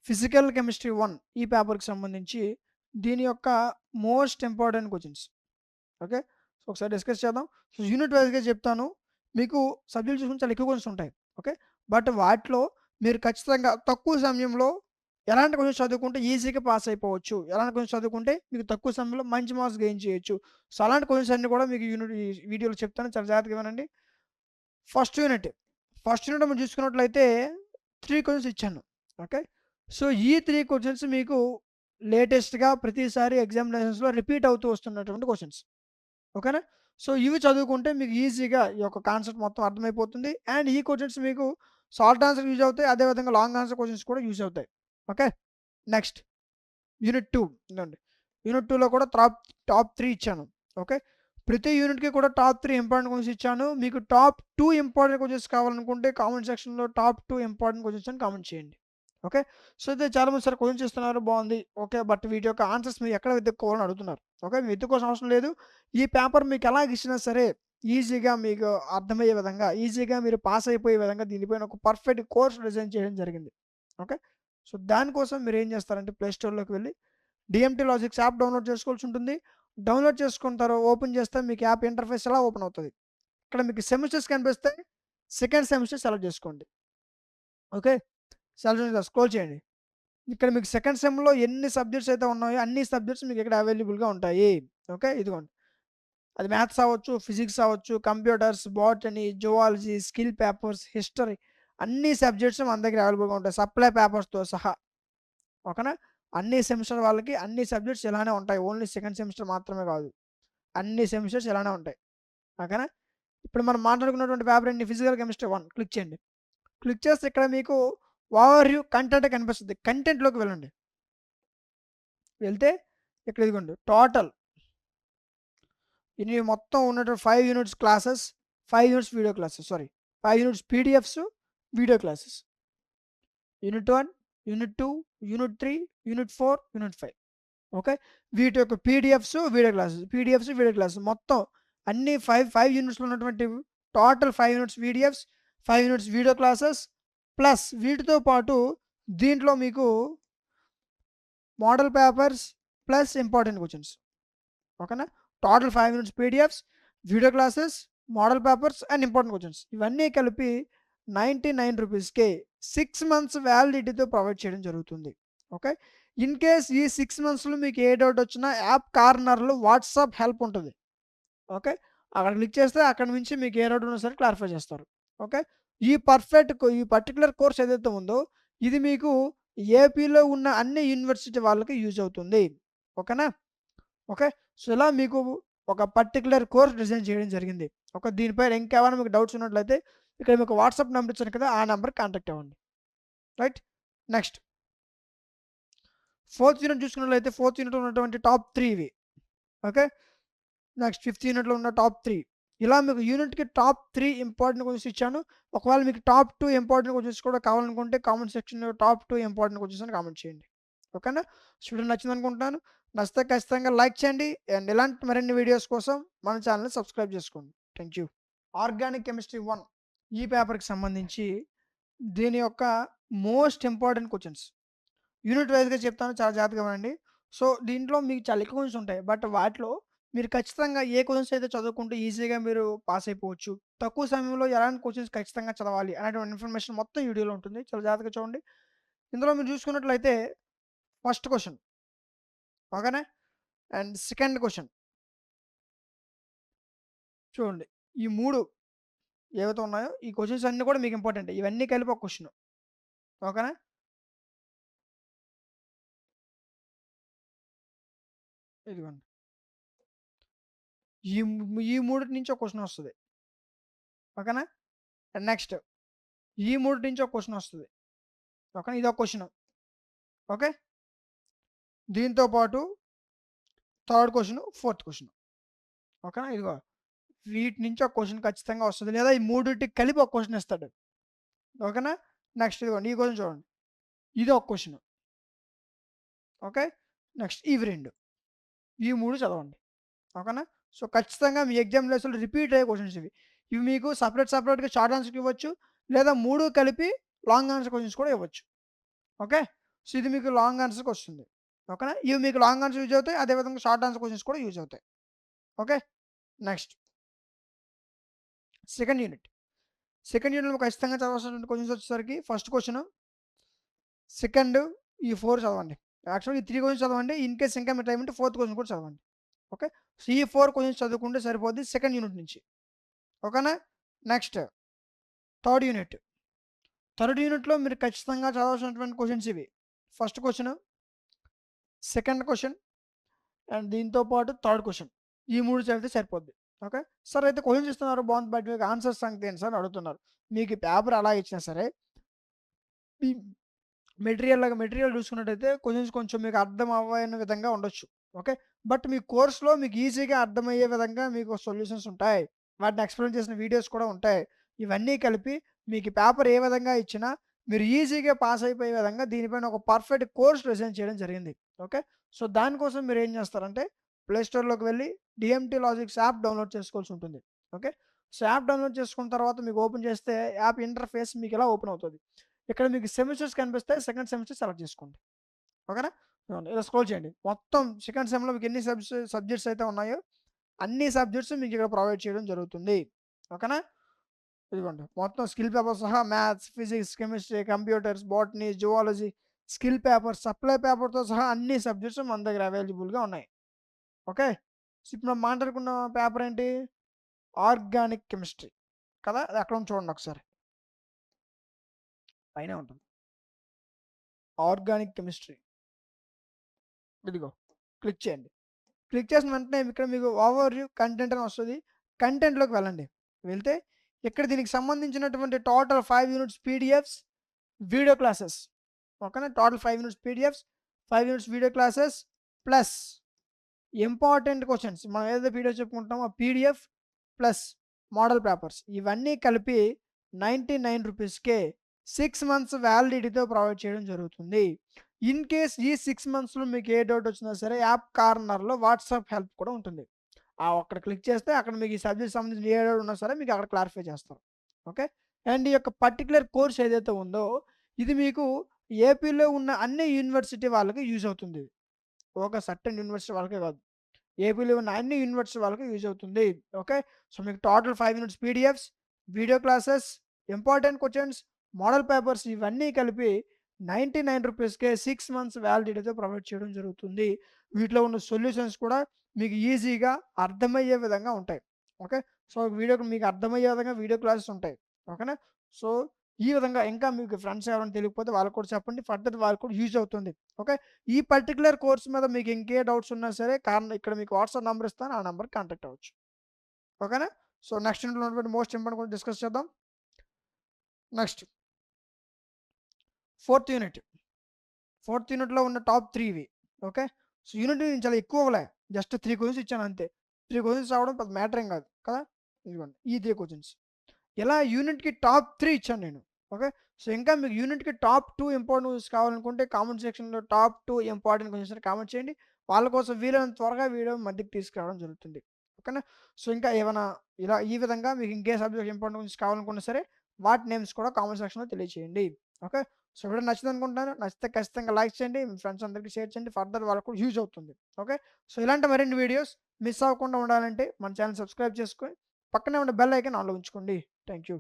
Physical chemistry 1 ఈ పేపర్‌కి సంబంధించి దీని యొక్క most important questions. Okay. So, ఒకసారి డిస్కస్ చేద్దాం. సో, యూనిట్ వైస్‌గా చెప్తాను. మీకు సబ్జెక్ట్ చూసుకుంటే చాలా ఎక్కువ క్వెషన్స్ ఉంటాయి. ఓకే. బట్ వాటిలో మీరు ఖచ్చితంగా తక్కువ సమయంలో ఎలాంటి క్వెషన్స్ చదువుకుంటే ఈజీగా పాస్ అయిపోవచ్చు. ఎలాంటి క్వెషన్స్ చదువుకుంటే మీకు తక్కువ సమయంలో మంచి మార్క్స్ గెయిన్ చేయొచ్చు. సో, అలాంటి క్వెషన్స్ అన్నీ కూడా మీకు ఈ వీడియోలో చెప్తాను. చాలా జాగ్రత్తగా వినండి. First unit. ఫస్ట్ యూనిట్ మనం చూసుకున్నట్లయితే 3 క్వెషన్స్ ఇచ్చాను. ఓకే. సో, ఈ 3 క్వెషన్స్ మీకు లేటెస్ట్‌గా ప్రతిసారి ఎగ్జామినేషన్స్‌లో రిపీట్ అవుతూ వస్తున్నటువంటి క్వెషన్స్. ఓకేనా? సో, ఇవి చదువుకుంటే మీకు ఈజీగా ఈ యొక్క కాన్సెప్ట్ మొత్తం అర్థమైపోతుంది. అండ్ ఈ క్వెషన్స్ మీకు షార్ట్ ఆన్సర్ యూజ్ అవుతాయి. అదే విధంగా లాంగ్ ఆన్సర్ క్వెషన్స్ కూడా యూజ్ అవుతాయి. ఓకే. నెక్స్ట్ యూనిట్ 2 ఇదండి. యూనిట్ 2లో కూడా టాప్ 3 ఇచ్చాను. ఓకే. ప్రతి యూనిట్‌కి కూడా టాప్ 3 ఇంపార్టెంట్ క్వెషన్స్ ఇచ్చాను. మీకు టాప్ 2 ఇంపార్టెంట్ క్వెషన్స్ కావాలనుకుంటే కామెంట్ సెక్షన్‌లో టాప్ 2 ఇంపార్టెంట్ క్వెషన్స్ అని కామెంట్ చేయండి. ఓకే. సో, అయితే చాలామంది సార్ క్వెషన్స్ ఇస్తున్నారు బావుంది. ఓకే. బట్ వీటి యొక్క ఆన్సర్స్ మీరు ఎక్కడ వెతుక్కోవాలని అడుగుతున్నారు. ఓకే. మీరు వెతుక్కోవాల్సిన అవసరం లేదు. ఈ పేపర్ మీకు ఎలాగ ఇచ్చినా సరే ఈజీగా మీకు అర్థమయ్యే విధంగా, ఈజీగా మీరు పాస్ అయిపోయే విధంగా దీనిపైన ఒక పర్ఫెక్ట్ కోర్స్ డిజైన్ చేయడం జరిగింది. ఓకే. సో, దానికోసం మీరేం చేస్తారంటే ప్లే స్టోర్‌లోకి వెళ్లి డీఎంటీ లాజిక్స్ యాప్ డౌన్‌లోడ్ చేసుకోవాల్సి ఉంటుంది. డౌన్‌లోడ్ చేసుకుంటారు. ఓపెన్ చేస్తే మీకు యాప్ ఇంటర్‌ఫేస్ ఇలా ఓపెన్ అవుతది. ఇక్కడ మీకు సెమిస్టర్స్ కనిపిస్తాయి. సెకండ్ సెమిస్టర్ సెలెక్ట్ చేసుకోండి. ఓకే. స్క్రోల్ చేయండి. ఇక్కడ మీకు సెకండ్ సెమ్‌లో ఎన్ని సబ్జెక్ట్స్ అయితే ఉన్నాయో అన్ని సబ్జెక్ట్స్ మీకు ఇక్కడ అవైలబుల్‌గా ఉంటాయి. ఓకే. ఇదిగోండి. అది మ్యాథ్స్ అవ్వచ్చు, ఫిజిక్స్ అవ్వచ్చు, computers, botany, zoology, skill papers, history అన్ని సబ్జెక్ట్స్ మన దగ్గర అవైలబుల్‌గా ఉంటాయి. సప్లై పేపర్స్‌తో సహా. ఓకేనా? అన్ని సెమిస్టర్ వాళ్ళకి అన్ని సబ్జెక్ట్స్ ఇలానే ఉంటాయి. ఓన్లీ సెకండ్ సెమిస్టర్ మాత్రమే కాదు. అన్ని సెమిస్టర్స్ ఇలానే ఉంటాయి. ఓకేనా? ఇప్పుడు మనం మాట్లాడుకున్నటువంటి పేపర్ ఏంటి? ఫిజికల్ కెమిస్ట్రీ 1 క్లిక్ చేయండి. క్లిక్ చేస్తే ఇక్కడ మీకు ఓవర్ వ్యూ కంటెంట్ కనిపిస్తది. కంటెంట్‌లోకి వెళ్ళండి. వెళ్తే ఇక్కడ ఇదిగోండి టోటల్ ఇన్ని మొత్తం ఉన్నటువంటి 5 units classes, 5 units video classes. Sorry. 5 units PDFs, video classes. Unit 1, unit 2, unit 3, unit 4, unit 5. Okay. వీటి యొక్క పీడీఎఫ్స్, వీడియో క్లాసెస్ మొత్తం అన్ని 5 యూనిట్స్‌లో ఉన్నటువంటి total 5 units PDFs, 5 units video classes plus వీటితో పాటు దీంట్లో మీకు model papers plus important questions. ఓకేనా? Total 5 units PDFs, video classes, model papers and important questions ఇవన్నీ కలిపి ₹99కే 6 మంత్స్ వ్యాలిడిటీతో ప్రొవైడ్ చేయడం జరుగుతుంది. ఓకే. ఇన్ కేస్ ఈ 6 మంత్స్‌లో మీకు ఏ డౌట్ వచ్చినా యాప్ కార్నర్‌లో వాట్సాప్ హెల్ప్ ఉంటది. ఓకే. అక్కడ క్లిక్ చేస్తే అక్కడి నుంచి మీకు ఏ డౌట్ ఉన్నా సరే క్లారిఫై చేస్తారు. ఓకే. ఈ పర్టిక్యులర్ కోర్స్ ఏదైతే ఉందో ఇది మీకు ఏపీలో ఉన్న అన్ని యూనివర్సిటీ వాళ్ళకి యూజ్ అవుతుంది. ఓకేనా? ఓకే. సో, ఇలా మీకు ఒక పర్టిక్యులర్ కోర్స్ డిజైన్ చేయడం జరిగింది. ఓకే. దీనిపైన ఇంకేమైనా మీకు డౌట్స్ ఉన్నట్లయితే ఇక్కడ మీకు వాట్సాప్ నంబర్ ఇచ్చాను కదా! ఆ నంబర్‌కి కాంటాక్ట్ అవ్వండి. రైట్. నెక్స్ట్ ఫోర్త్ యూనిట్ చూసుకున్నట్లయితే ఫోర్త్ యూనిట్‌లో ఉన్నటువంటి టాప్ 3 ఇవి. ఓకే. నెక్స్ట్ ఫిఫ్త్ యూనిట్‌లో ఉన్న టాప్ 3 ఇలా మీకు యూనిట్‌కి టాప్ 3 ఇంపార్టెంట్ క్వెషన్స్ ఇచ్చాను. ఒకవేళ మీకు టాప్ 2 ఇంపార్టెంట్ క్వెషన్స్ కూడా కావాలనుకుంటే కామెంట్ సెక్షన్‌లో టాప్ 2 ఇంపార్టెంట్ క్వెషన్స్ అని కామెంట్ చేయండి. ఓకేనా? వీడియో నచ్చిందనుకుంటున్నాను. నచ్చితే ఖచ్చితంగా లైక్ చేయండి. అండ్ ఇలాంటి మరిన్ని వీడియోస్ కోసం మన ఛానెల్‌ని సబ్స్క్రైబ్ చేసుకోండి. Thank you. ఆర్గానిక్ కెమిస్ట్రీ 1 ఈ పేపర్‌కి సంబంధించి దీని యొక్క మోస్ట్ ఇంపార్టెంట్ క్వెషన్స్. యూనిట్ వైస్‌గా చెప్తాను చాలా జాగ్రత్తగా వినండి. సో, దీంట్లో మీకు చాలా ఎక్కువ క్వెషన్స్ ఉంటాయి. బట్ వాటిలో మీరు ఖచ్చితంగా ఏ క్వెషన్స్ అయితే చదువుకుంటే ఈజీగా మీరు పాస్ అయిపోవచ్చు. తక్కువ సమయంలో ఎలాంటి క్వెషన్స్ ఖచ్చితంగా చదవాలి అనేటువంటి ఇన్ఫర్మేషన్ మొత్తం ఈ వీడియోలో ఉంటుంది. చాలా జాగ్రత్తగా చూడండి. ఇందులో మీరు చూసుకున్నట్లయితే ఫస్ట్ క్వెషన్ ఓకేనా? అండ్ సెకండ్ క్వెషన్ చూడండి. ఈ 3 ఏవైతే ఉన్నాయో ఈ క్వెషన్స్ అన్నీ కూడా మీకు ఇంపార్టెంటే. ఇవన్నీ కలిపి ఒక క్వెషన్. ఓకేనా? ఇదిగోండి. ఈ మూడిటి నుంచి ఒక క్వెషన్ వస్తది. ఓకేనా? అండ్ నెక్స్ట్ ఈ మూడిటి నుంచి ఒక క్వెషన్ వస్తది. ఓకేనా? ఇదొక క్వెషన్. ఓకే. దీంతో పాటు థర్డ్ క్వెషన్, ఫోర్త్ క్వెషన్. ఓకేనా? ఇదిగో వీటి నుంచి ఒక క్వెషన్ ఖచ్చితంగా వస్తది. లేదా ఈ మూడిటికి కలిపి ఒక క్వెషన్ ఇస్తాడు. ఓకేనా? నెక్స్ట్ ఇదిగోండి ఈ క్వెషన్ చూడండి. ఇది ఒక క్వెషన్. ఓకే. నెక్స్ట్ ఇవి 2. ఈ 3 చదవండి. ఓకేనా? సో, ఖచ్చితంగా మీ ఎగ్జామినేషన్‌లో రిపీట్ అయ్యే క్వెషన్స్ ఇవి. ఇవి మీకు సెపరేట్‌గా షార్ట్ ఆన్సర్‌కి ఇవ్వచ్చు. లేదా 3 కలిపి లాంగ్ ఆన్సర్ క్వెషన్స్ కూడా ఇవ్వచ్చు. ఓకే. సో ఇది మీకు లాంగ్ ఆన్సర్కి వస్తుంది. ఓకేనా, ఇవి మీకు లాంగ్ ఆన్సర్ యూజ్ అవుతాయి, అదేవిధంగా షార్ట్ ఆన్సర్ క్వశ్చన్స్ కూడా యూజ్ అవుతాయి. Okay, next second unit. Second యూనిట్లో ఖచ్చితంగా చదవాల్సినటువంటి క్వశ్చన్స్ వచ్చేసరికి ఫస్ట్ క్వశ్చన్, సెకండ్, ఈ 4 చదవండి. యాక్చువల్గా ఈ 3 క్వశ్చన్స్ చదవండి. ఇన్ కేస్ ఇంకా మీ టైం ఉంటే ఫోర్త్ క్వశ్చన్ కూడా చదవండి. ఓకే, సో ఈ 4 క్వశ్చన్స్ చదువుకుంటే సరిపోద్ది సెకండ్ యూనిట్ నుంచి. ఓకేనా, నెక్స్ట్ థర్డ్ యూనిట్. థర్డ్ యూనిట్లో మీరు ఖచ్చితంగా చదవాల్సినటువంటి క్వశ్చన్స్ ఇవి. First question, second question and దీంతో పాటు థర్డ్ క్వశ్చన్. ఈ 3 చదివితే సరిపోద్ది. ఓకే, సార్ అయితే క్వశ్చన్స్ ఇస్తున్నారు బాగుంది, బట్ మీకు ఆన్సర్స్ సంగతి ఏంటి సార్ అని అడుగుతున్నారు. మీకు ఈ పేపర్ అలా ఇచ్చినా సరే ఈ మెటీరియల్ చూసుకున్నట్టయితే క్వశ్చన్స్ కొంచెం మీకు అర్థం అవ్వని విధంగా ఉండొచ్చు. ఓకే, బట్ మీ కోర్స్‌లో మీకు ఈజీగా అర్థమయ్యే విధంగా మీకు సొల్యూషన్స్ ఉంటాయి. వాటిని ఎక్స్‌ప్లెయిన్ చేసిన వీడియోస్ కూడా ఉంటాయి. ఇవన్నీ కలిపి మీకు ఈ పేపర్ ఏ విధంగా ఇచ్చినా మీరు ఈజీగా పాస్ అయిపోయే విధంగా దీనిపైన ఒక పర్ఫెక్ట్ కోర్స్ డిజైన్ చేయడం జరిగింది. ఓకే, సో దానికోసం మీరు ఏం చేస్తారంటే ప్లే స్టోర్‌లోకి వెళ్ళి డీఎంటీ లాజిక్స్ యాప్ డౌన్‌లోడ్ చేసుకోవాల్సి ఉంటుంది. ఓకే, సో యాప్ డౌన్‌లోడ్ చేసుకున్న తర్వాత మీకు ఓపెన్ చేస్తే యాప్ ఇంటర్ఫేస్ మీకు ఇలా ఓపెన్ అవుతది. ఇక్కడ మీకు సెమిస్టర్స్ కనిపిస్తాయి. సెకండ్ సెమిస్టర్ సెలెక్ట్ చేసుకోండి. ఓకేనా, ఇదిగోండి ఇలా స్క్రోల్ చేయండి. మొత్తం సెకండ్ సెమ్‌లో మీకు ఎన్ని సబ్జెక్ట్స్ అయితే ఉన్నాయో అన్ని సబ్జెక్ట్స్ మీకు ఇక్కడ ప్రొవైడ్ చేయడం జరుగుతుంది. ఓకేనా, ఇదిగోండి మొత్తం స్కిల్ పేపర్ సహా maths, physics, chemistry, computers, botany, zoology, skill paper, supply పేపర్‌తో సహా అన్ని సబ్జెక్ట్స్ మన దగ్గర అవైలబుల్‌గా ఉన్నాయి. ఓకే, సో ఇప్పుడు మనం మాట్లాడుకున్న పేపర్ ఏంటి? ఆర్గానిక్ కెమిస్ట్రీ కదా! అది ఎక్కడ ఉందో చూడండి ఒకసారి. పైనే ఉంటుంది. Organic chemistry. ఇదిగో క్లిక్ చేయండి. క్లిక్ చేసిన వెంటనే ఇక్కడ మీకు ఓవర్‌వ్యూ కంటెంట్ అని వస్తది. కంటెంట్‌లోకి వెళ్ళండి. వెళ్తే ఇక్కడ దీనికి సంబంధించినటువంటి total 5 units PDFs, video classes. ఓకేనా, total 5 units PDFs, 5 units video classes plus important questions. మనం ఏదైతే పీడిఎఫ్ చెప్పుకుంటామో ఆ పీడిఎఫ్ ప్లస్ మోడల్ పేపర్స్ ఇవన్నీ కలిపి ₹99కే 6 మంత్స్ వ్యాలిడిటీతో ప్రొవైడ్ చేయడం జరుగుతుంది. ఇన్ కేస్ ఈ 6 మంత్స్‌లో మీకు ఏ డౌట్ వచ్చినా సరే యాప్ కార్నర్‌లో వాట్సాప్ హెల్ప్ కూడా ఉంటుంది. అక్కడ క్లిక్ చేస్తే అక్కడ మీకు ఈ సబ్జెక్ట్ సంబంధించిన ఏ డౌట్ ఉన్నా సరే మీకు అక్కడ క్లారిఫై చేస్తారు. ఓకే, అండ్ ఈ యొక్క పర్టిక్యులర్ కోర్స్ ఏదైతే ఉందో ఇది మీకు ఏపీలో ఉన్న అన్ని యూనివర్సిటీ వాళ్ళకి యూజ్ అవుతుంది. ఒక సర్టెన్ యూనివర్సిటీ వాళ్ళకే కాదు. ఏపీలో ఉన్న అన్ని యూనివర్సిటీ వాళ్ళకి యూజ్ అవుతుంది. ఓకే, సో మీకు total 5 units PDFs, video classes, important questions, model papers ఇవన్నీ కలిపి ₹99కే 6 మంత్స్ వ్యాలిడిటీతో ప్రొవైడ్ చేయడం జరుగుతుంది. వీటిలో ఉన్న సొల్యూషన్స్ కూడా మీకు ఈజీగా అర్థమయ్యే విధంగా ఉంటాయి. ఓకే, సో మీకు అర్థమయ్యే విధంగా వీడియో క్లాసెస్ ఉంటాయి. ఓకేనా, సో ఈ విధంగా ఇంకా మీకు ఫ్రెండ్స్ ఎవరైనా తెలియకపోతే వాళ్ళకి కూడా చెప్పండి. ఫర్దర్ వాళ్ళకి కూడా యూజ్ అవుతుంది. ఓకే, ఈ పర్టిక్యులర్ కోర్స్ మీద మీకు ఇంకే డౌట్స్ ఉన్నా సరే ఇక్కడ మీకు వాట్సాప్ నంబర్ ఇస్తాను. ఆ నంబర్‌కి కాంటాక్ట్ అవ్వచ్చు. ఓకేనా, సో నెక్స్ట్ యూనిట్‌లో ఉన్నటువంటి మోస్ట్ ఇంపార్టెంట్ గురించి డిస్కస్ చేద్దాం. Next fourth unit. ఫోర్త్ యూనిట్‌లో ఉన్న టాప్ 3 ఇవి. ఓకే, సో యూనిట్ నేను చాలా ఎక్కువ ఇవ్వలే. జస్ట్ 3 క్వెషన్స్ ఇచ్చాను అంతే. 3 క్వెషన్స్ రావడం పెద్ద మ్యాటర్ ఏం కాదు కదా! ఇదిగోండి ఈ 3 క్వెషన్స్. ఇలా యూనిట్‌కి టాప్ 3 ఇచ్చాను నేను. ఓకే, సో ఇంకా మీకు యూనిట్‌కి టాప్ 2 ఇంపార్టెంట్ క్వెషన్స్ కావాలనుకుంటే కామెంట్ సెక్షన్‌లో టాప్ 2 ఇంపార్టెంట్ క్వెషన్స్ అని కామెంట్ చేయండి. వాళ్ళ కోసం వీలైనంత త్వరగా వీడియో మధ్యకి తీసుకురావడం జరుగుతుంది. ఓకేనా, సో ఇంకా ఏమైనా ఇలా ఈ విధంగా మీకు ఇంకే సబ్జెక్ట్ ఇంపార్టెంట్ క్వెషన్స్ కావాలనుకున్నా సరే వాటి నేమ్స్ కూడా కామెంట్ సెక్షన్‌లో తెలియజేయండి. ఓకే, సో వీడియో నచ్చిందనుకుంటున్నాను. నచ్చితే ఖచ్చితంగా లైక్ చేయండి. మీ ఫ్రెండ్స్ అందరికీ షేర్ చేయండి. ఫర్దర్ వాళ్ళకి కూడా యూజ్ అవుతుంది. ఓకే, సో ఇలాంటి మరిన్ని వీడియోస్ మిస్ అవ్వకుండా ఉండాలంటే మన ఛానల్ సబ్స్క్రైబ్ చేసుకొని పక్కనే ఉన్న బెల్ ఐకాన్ ఆన్‌లో ఉంచుకోండి. Thank you.